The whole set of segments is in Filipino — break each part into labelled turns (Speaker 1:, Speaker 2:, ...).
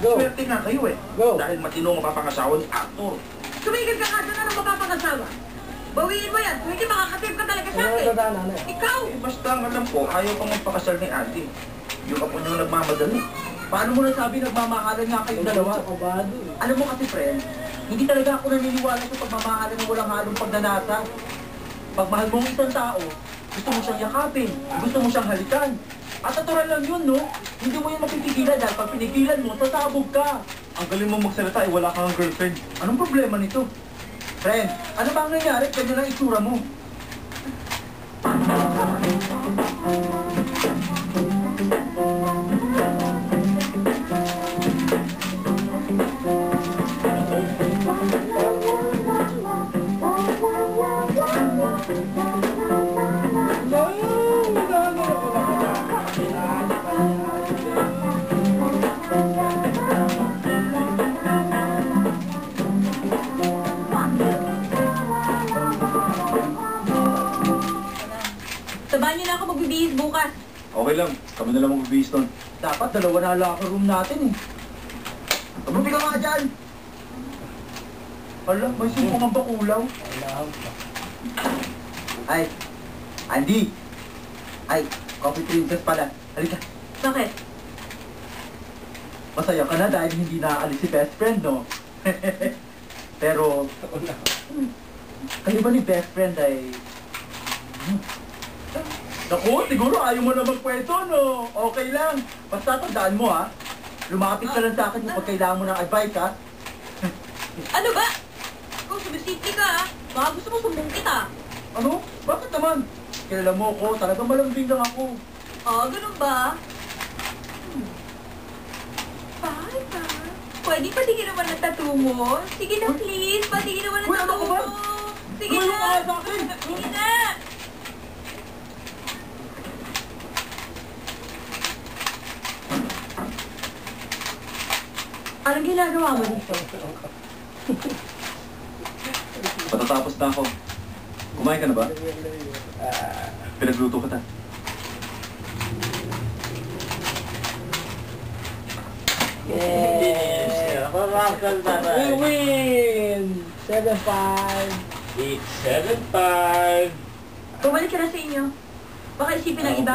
Speaker 1: Go.
Speaker 2: Swerte nga kayo eh.
Speaker 1: Go.
Speaker 2: Dahil matino mapapangasawa ni Arthur.
Speaker 3: Tumigil ka nga doon, ano mapapangasawa? Bawiin mo yan, kung hindi makakatip ka talaga sa akin. Ikaw!
Speaker 2: Eh, basta ang alam ko, ayaw pang magpakasal ni Andy. Yung apo niyo nagmamadali. Paano mo nasabi nagmamahalan nga kayong dalawa? Alam mo kasi, friend, hindi talaga ako naniniwala sa pagmamahalan ng walang halong pagnanasa. Pag mahal mo ang isang tao, gusto mo siyang yakapin, gusto mo siyang halikan. At natural lang yun, no? Hindi mo yan mapipigilan dahil pag pinigilan mo, sasabog ka. Ang galing mo magsalita eh, wala kang girlfriend. Anong problema nito? Friend, ano ba ang nangyari? Ganyan ang itsura mo.
Speaker 3: Sabahan niyo na ako magbibihis bukas.
Speaker 2: Okay lang, kami na lang magbibihis nun. Dapat dalawa na locker room natin eh. Mabuti ka nga dyan! Hala, may sumbong ang bakulaw. Ay, Andy! Ay, coffee princess pala. Halika.
Speaker 3: Bakit?
Speaker 2: Masaya ka na dahil hindi naaalis si best friend, no? Pero, kayo ba ni best friend ay... Naku, siguro ayaw mo na magkwento, no? Okay lang. Basta tandaan mo, ha? Lumapit ka lang sa akin kung kailangan mo ng advice, ha?
Speaker 3: Ano ba? Kung sumisipli ka ha, baka gusto mo sumbong kita.
Speaker 2: Ano? Bakit naman? Kilala mo ko, talagang malambing lang ako.
Speaker 3: Ganun ba? Bakit ka? Pwede patigin naman ang tattoo mo? Sige na please, patigin naman ang
Speaker 2: Uy, ano
Speaker 3: tattoo
Speaker 2: ka ba?
Speaker 3: mo. Sige
Speaker 2: Tumayo
Speaker 3: na.
Speaker 2: ka sa akin.
Speaker 3: Sige na. Anong ginagawa mo dito?
Speaker 2: Patatapos na ako. Kumain ka na ba? Pinagluto ka ta.
Speaker 1: Yeah! We win! 7-5.
Speaker 4: 875.
Speaker 3: Bumalik ka na sa inyo. Baka isipin ng iba.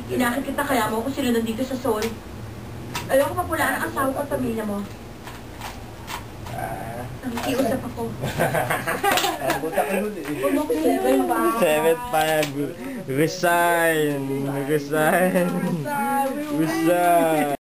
Speaker 3: Inakit kita kaya mo kung sino nandito sa Seoul. Ayoko mapulaan ang asawa ko at pamilya mo. Nakikiusap ako. Huwag mo ko
Speaker 4: 7-5. Resign. Resign. Resign.